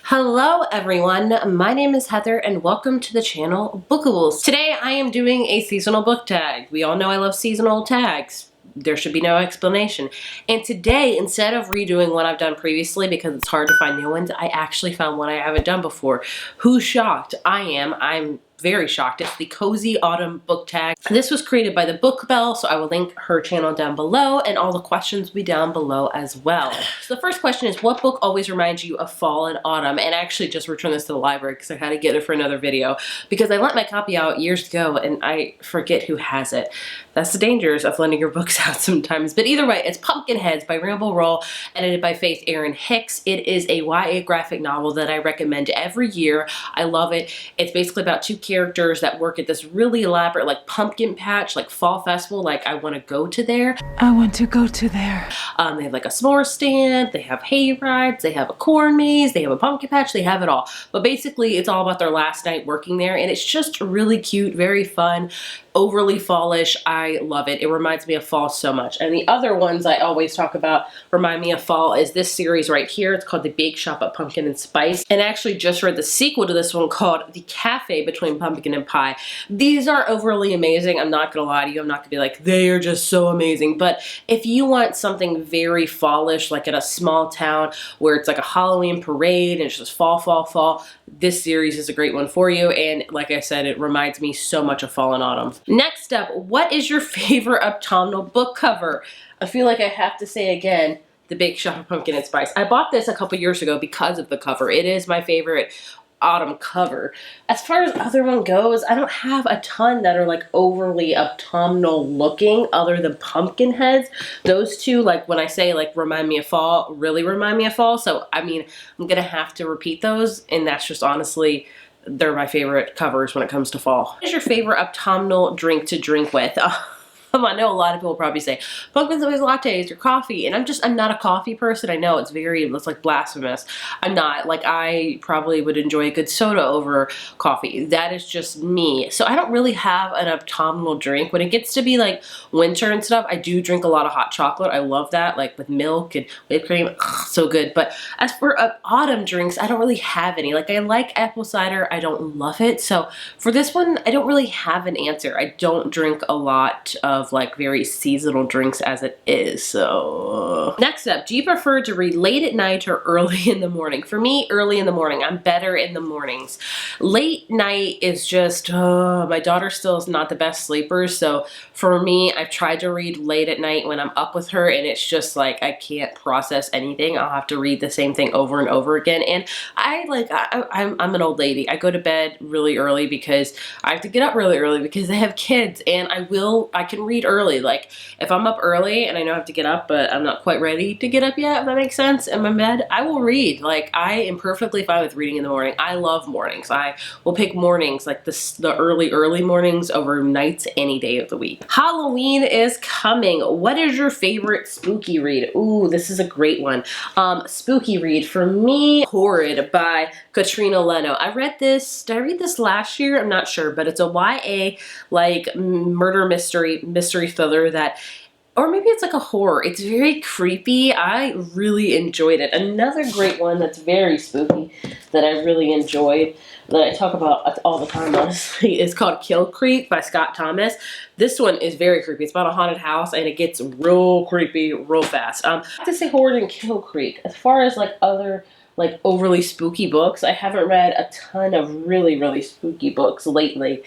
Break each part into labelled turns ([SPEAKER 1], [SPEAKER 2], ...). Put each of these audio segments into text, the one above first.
[SPEAKER 1] Hello everyone, my name is Heather and welcome to the channel Bookables. Today I am doing a seasonal book tag. We all know I love seasonal tags. There should be no explanation. And today, instead of redoing what I've done previously because it's hard to find new ones, I actually found one I haven't done before. Who's shocked? I am. I'm very shocked. It's the Cozy Autumn book tag. This was created by the Bookables, so I will link her channel down below and all the questions will be down below as well. So the first question is, what book always reminds you of fall and autumn? And I actually just returned this to the library because I had to get it for another video because I lent my copy out years ago and I forget who has it. That's the dangers of lending your books out sometimes. But either way, it's Pumpkinheads by Ramble Roll, edited by Faith Erin Hicks. It is a YA graphic novel that I recommend every year. I love it. It's basically about two characters that work at this really elaborate like pumpkin patch, like fall festival. Like I want to go to there.
[SPEAKER 2] I want to go to there.
[SPEAKER 1] They have like a s'more stand, they have hay rides, they have a corn maze, they have a pumpkin patch, they have it all. But basically it's all about their last night working there and it's just really cute, very fun, overly fallish. I love it. It reminds me of fall so much. And the other ones I always talk about remind me of fall is this series right here. It's called The Bake Shop at Pumpkin and Spice. And I actually just read the sequel to this one called The Cafe Between Pumpkin and Pie. These are overly amazing. I'm not gonna lie to you. I'm not gonna be like, they are just so amazing. But if you want something very fallish, like in a small town where it's like a Halloween parade and it's just fall, this series is a great one for you. And like I said, it reminds me so much of fall and autumn. Next up, what is your favorite autumnal book cover? I feel like I have to say again, The Bake Shop of Pumpkin and Spice. I bought this a couple years ago because of the cover. It is my favorite autumn cover. As far as other one goes, I don't have a ton that are like overly autumnal looking other than Pumpkinheads. Those two, like when I say like remind me of fall, really remind me of fall. So I mean, I'm gonna have to repeat those, and that's just honestly, they're my favorite covers when it comes to fall. What is your favorite autumnal drink to drink with? I know a lot of people probably say pumpkin spice lattes or coffee, and I'm not a coffee person. I know it's like blasphemous. I'm not. Like I probably would enjoy a good soda over coffee. That is just me. So I don't really have an autumnal drink. When it gets to be like winter and stuff, I do drink a lot of hot chocolate. I love that, like with milk and whipped cream. Ugh, so good. But as for autumn drinks, I don't really have any. Like I like apple cider. I don't love it. So for this one, I don't really have an answer. I don't drink a lot of like very seasonal drinks as it is. So next up, do you prefer to read late at night or early in the morning? For me, early in the morning. I'm better in the mornings. Late night is just, my daughter still is not the best sleeper. So for me, I've tried to read late at night when I'm up with her and it's just like, I can't process anything. I'll have to read the same thing over and over again. And I'm an old lady. I go to bed really early because I have to get up really early because I have kids, and I can read early. Like if I'm up early and I know I have to get up but I'm not quite ready to get up yet, if that makes sense, in my bed, I will read. Like I am perfectly fine with reading in the morning. I love mornings. I will pick mornings, like the early mornings over nights any day of the week. Halloween is coming. What is your favorite spooky read? Ooh, this is a great one. Spooky read for me, Horrid by Katrina Leno. I read this, did I read this last year? I'm not sure, but it's a YA like murder mystery thriller that, or maybe it's like a horror. It's very creepy. I really enjoyed it. Another great one that's very spooky that I really enjoyed, that I talk about all the time honestly, is called Kill Creek by Scott Thomas. This one is very creepy. It's about a haunted house and it gets real creepy real fast. I have to say Horrid and Kill Creek. As far as like other like overly spooky books, I haven't read a ton of really spooky books lately.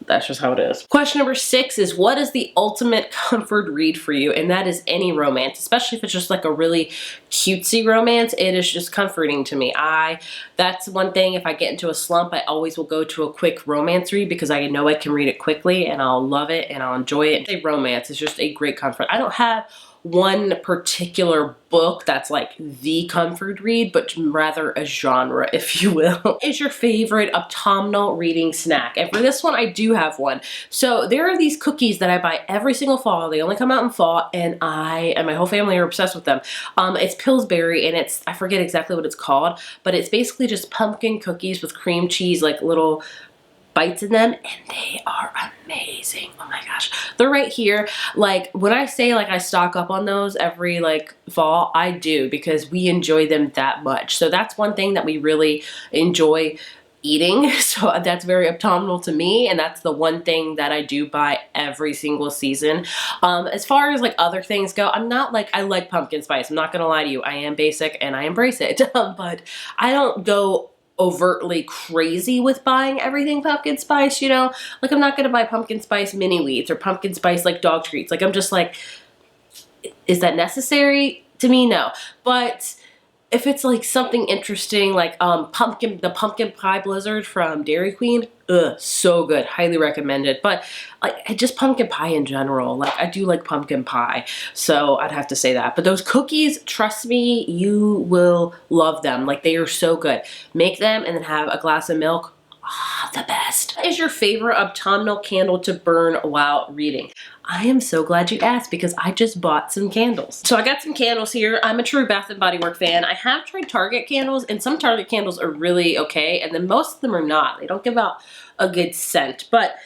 [SPEAKER 1] That's just how it is. Question number 6 is, what is the ultimate comfort read for you? And that is any romance, especially if it's just like a really cutesy romance. It is just comforting to me. That's one thing. If I get into a slump, I always will go to a quick romance read because I know I can read it quickly and I'll love it and I'll enjoy it. A romance is just a great comfort. I don't have one particular book that's like the comfort read, but rather a genre, if you will. What is your favorite autumnal reading snack? And for this one, I do have one. So there are these cookies that I buy every single fall. They only come out in fall, and I and my whole family are obsessed with them. It's Pillsbury, and I forget exactly what it's called, but it's basically just pumpkin cookies with cream cheese, like little bites in them, and they are amazing. Oh my gosh. They're right here. Like, when I say like I stock up on those every like fall, I do, because we enjoy them that much. So that's one thing that we really enjoy eating. So that's very autumnal to me, and that's the one thing that I do buy every single season. As far as like other things go, I'm not like, I like pumpkin spice. I'm not gonna lie to you. I am basic and I embrace it. But I don't go overtly crazy with buying everything pumpkin spice, you know? Like, I'm not gonna buy pumpkin spice mini wheats or pumpkin spice like dog treats. Like, I'm just like, is that necessary? To me, no. But if it's like something interesting, like the pumpkin pie blizzard from Dairy Queen, so good, highly recommended. But like, just pumpkin pie in general, like I do like pumpkin pie, so I'd have to say that. But those cookies, trust me, you will love them. Like, they are so good. Make them and then have a glass of milk. Ah, the best. What is your favorite autumnal candle to burn while reading? I am so glad you asked, because I just bought some candles. So I got some candles here. I'm a true Bath & Body Works fan. I have tried Target candles, and some Target candles are really okay, and then most of them are not. They don't give out a good scent. But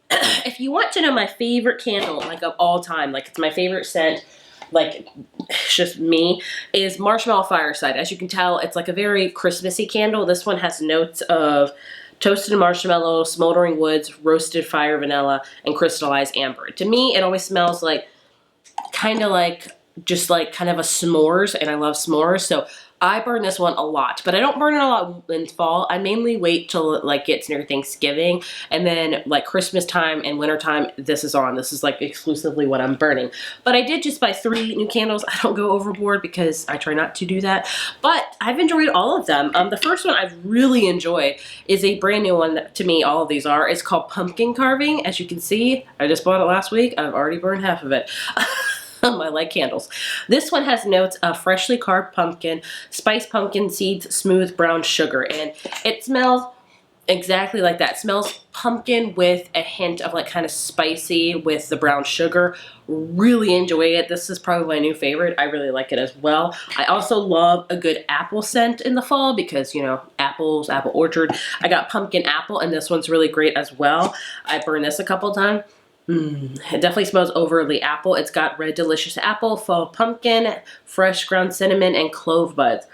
[SPEAKER 1] if you want to know my favorite candle, like of all time, like it's my favorite scent, like it's just me, is Marshmallow Fireside. As you can tell, it's like a very Christmassy candle. This one has notes of toasted marshmallow, smoldering woods, roasted fire vanilla, and crystallized amber. To me, it always smells like, kind of like, just like kind of a s'mores, and I love s'mores, so I burn this one a lot. But I don't burn it a lot in fall. I mainly wait till it like gets near Thanksgiving, and then like Christmas time and winter time, this is on. This is like exclusively what I'm burning. But I did just buy 3 new candles. I don't go overboard because I try not to do that. But I've enjoyed all of them. The first one I've really enjoyed is a brand new one to me. All of these are. It's called Pumpkin Carving. As you can see, I just bought it last week. I've already burned half of it. I like candles. This one has notes of freshly carved pumpkin, spiced pumpkin seeds, smooth brown sugar, and it smells exactly like that. It smells pumpkin with a hint of like kind of spicy with the brown sugar. Really enjoy it. This is probably my new favorite. I really like it as well. I also love a good apple scent in the fall because, you know, apples, apple orchard. I got pumpkin apple, and this one's really great as well. I burned this a couple times. It definitely smells overly apple. It's got red delicious apple, fall pumpkin, fresh ground cinnamon, and clove buds.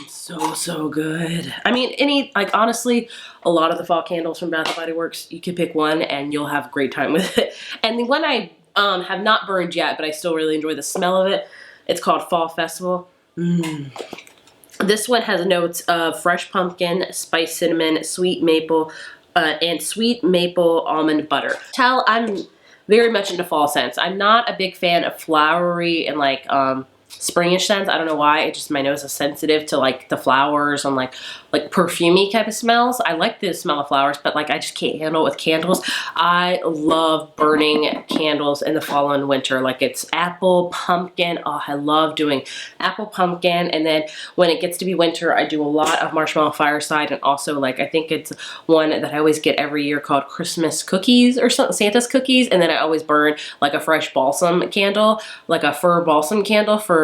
[SPEAKER 1] So good. I mean, like honestly, a lot of the fall candles from Bath & Body Works, you can pick one and you'll have a great time with it. And the one I have not burned yet, but I still really enjoy the smell of it, it's called Fall Festival. This one has notes of fresh pumpkin, spiced cinnamon, sweet maple, and sweet maple almond butter. Tell I'm very much into fall scents. I'm not a big fan of flowery and like springish scents. I don't know why. It just, my nose is sensitive to like the flowers and like perfumey type of smells. I like the smell of flowers, but like I just can't handle it with candles. I love burning candles in the fall and winter. Like it's apple, pumpkin. Oh, I love doing apple, pumpkin. And then when it gets to be winter, I do a lot of Marshmallow Fireside, and also like I think it's one that I always get every year called Christmas cookies or something, Santa's cookies. And then I always burn like a fresh balsam candle, like a fir balsam candle for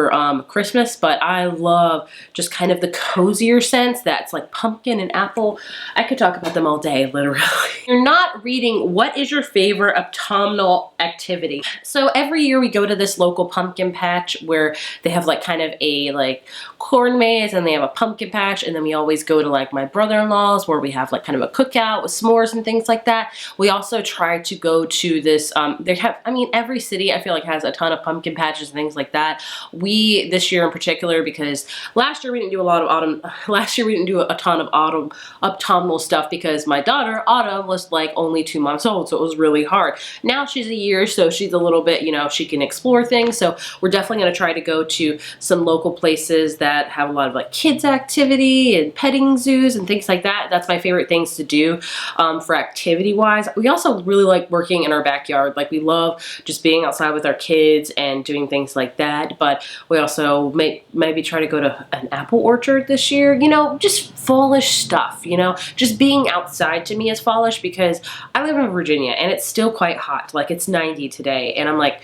[SPEAKER 1] Christmas. But I love just kind of the cozier scents that's like pumpkin and apple. I could talk about them all day, literally. You're not reading, what is your favorite autumnal activity? So every year we go to this local pumpkin patch where they have like kind of a like corn maze, and they have a pumpkin patch, and then we always go to like my brother-in-law's where we have like kind of a cookout with s'mores and things like that. We also try to go to this, they have, I mean, every city I feel like has a ton of pumpkin patches and things like that. We, this year in particular, because last year we didn't do a lot of last year we didn't do a ton of autumnal stuff because my daughter, Autumn, was like only 2 months old, so it was really hard. Now she's a year, so she's a little bit, you know, she can explore things, so we're definitely going to try to go to some local places that have a lot of like kids activity and petting zoos and things like that. That's my favorite things to do for activity wise. We also really like working in our backyard. Like we love just being outside with our kids and doing things like that, but we also maybe try to go to an apple orchard this year, you know, just fallish stuff, you know, just being outside to me is fallish because I live in Virginia and it's still quite hot. Like it's 90 today, and I'm like,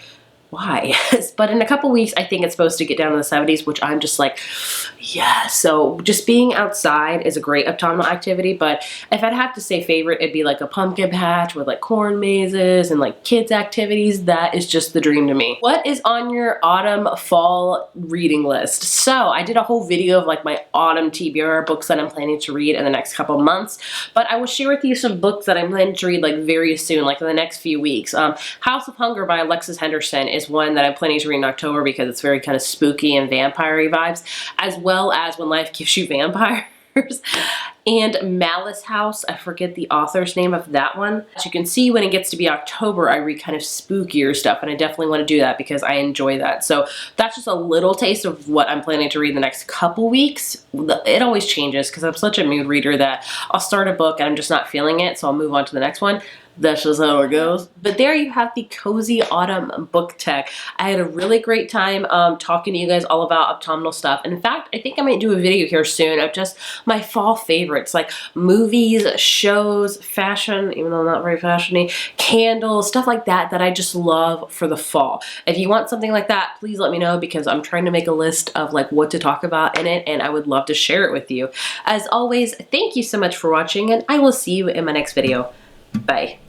[SPEAKER 1] why? But in a couple weeks, I think it's supposed to get down to the 70s, which I'm just like, yeah. So just being outside is a great autumnal activity. But if I'd have to say favorite, it'd be like a pumpkin patch with like corn mazes and like kids activities. That is just the dream to me. What is on your autumn fall reading list? So I did a whole video of like my autumn TBR books that I'm planning to read in the next couple months, but I will share with you some books that I'm planning to read like very soon, like in the next few weeks. House of Hunger by Alexis Henderson is one that I'm planning to read in October because it's very kind of spooky and vampire-y vibes, as well as When Life Gives You Vampires. And Malice House, I forget the author's name of that one. As you can see, when it gets to be October, I read kind of spookier stuff, and I definitely want to do that because I enjoy that. So that's just a little taste of what I'm planning to read in the next couple weeks. It always changes because I'm such a mood reader that I'll start a book and I'm just not feeling it, so I'll move on to the next one. That's just how it goes. But there you have the Cozy Autumn Book Tech. I had a really great time talking to you guys all about autumnal stuff. And in fact, I think I might do a video here soon of just my fall favorites, like movies, shows, fashion, even though I'm not very fashiony, candles, stuff like that that I just love for the fall. If you want something like that, please let me know because I'm trying to make a list of like what to talk about in it, and I would love to share it with you. As always, thank you so much for watching, and I will see you in my next video. Bye.